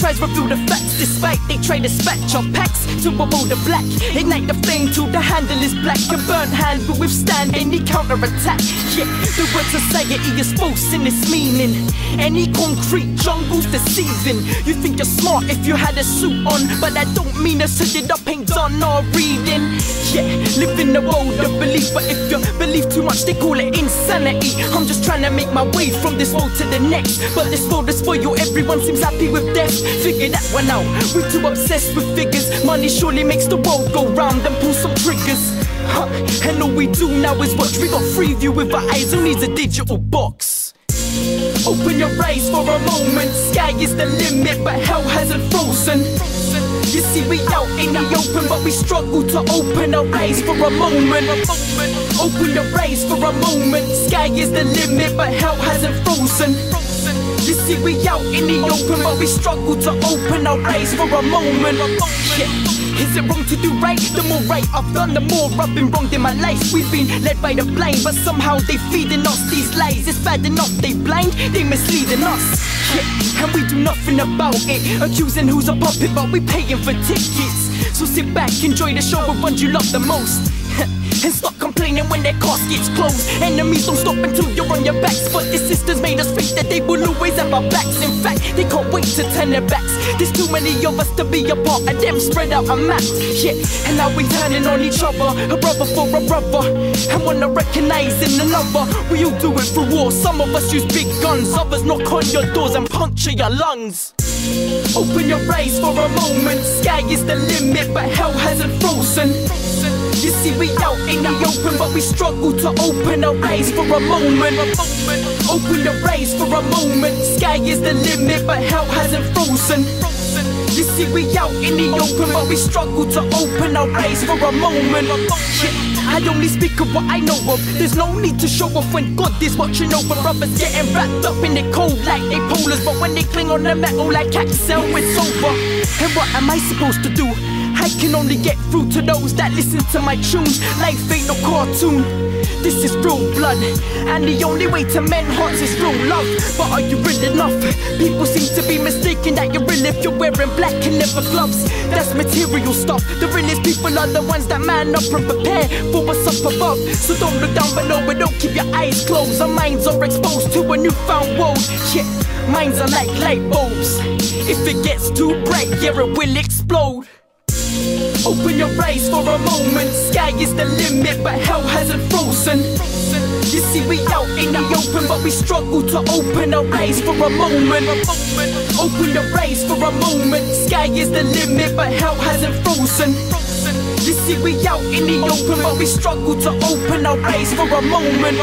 tries reveal the facts, despite they try to dispatch our packs to avoid the black. Ignite the flame till the handle is black. A burnt hand will withstand any counter-attack. Yeah, the word society is false in its meaning. Any concrete jungle's deceiving. You think you're smart if you had a suit on, but that don't mean a suited up ain't done or reading. Yeah, live in the world of belief, but if you believe too much they call it insanity. I'm just trying to make my way from this world to the next, but this world is for you, everyone seems happy with death. Figure that one out, we're too obsessed with figures. Money surely makes the world go round and pull some triggers. And all we do now is watch. We got free view with our eyes, who needs a digital box? Open your eyes for a moment. Sky is the limit, but hell hasn't frozen. You see we out in the open, but we struggle to open our eyes for a moment. Open your eyes for a moment. Sky is the limit, but hell hasn't frozen. You see we out in the open, but we struggle to open our eyes for a moment. Yeah. Is it wrong to do right? The more right I've done, the more I've been wronged in my life. We've been led by the blind, but somehow they feeding us these lies. It's bad enough they blind, they misleading us. Yeah, and we do nothing about it, accusing who's a puppet, but we paying for tickets. So sit back, enjoy the show with ones you love the most. And stop complaining when their caskets close. Enemies don't stop until you're on your backs, but the sisters made us think that they will always have our backs. In fact, they can't wait to turn their backs. There's too many of us to be a part of them, spread out a map. Yeah, and now we turning on each other, a brother for a brother, and wanna recognize in another. We all do it for war. Some of us use big guns, others knock on your doors and puncture your lungs. Open your eyes for a moment. Sky is the limit, but hell hasn't frozen. You see we out in the open, but we struggle to open our eyes for a moment. Open your eyes for a moment. Sky is the limit, but hell hasn't frozen. You see we out in the open, but we struggle to open our eyes for a moment. Yeah. I only speak of what I know of. There's no need to show off when God is watching over. Brothers getting wrapped up in the cold like they polars, but when they cling on the metal like Axel, it's over. And what am I supposed to do? I can only get through to those that listen to my tunes. Life ain't no cartoon, this is real blood, and the only way to mend hearts is real love. But are you real enough? People seem to be mistaken that you're real if you're wearing black and leather gloves. That's material stuff. The realest people are the ones that man up and prepare for what's up above. So don't look down below, but don't keep your eyes closed. Our minds are exposed to a newfound world. Yeah, minds are like light bulbs. If it gets too bright, yeah, it will explode. Open your eyes for a moment. Sky is the limit, but hell hasn't frozen. You see we out in the open, but we struggle to open our eyes for a moment. Open your eyes for a moment. Sky is the limit, but hell hasn't frozen. You see we out in the open, but we struggle to open our eyes for a moment.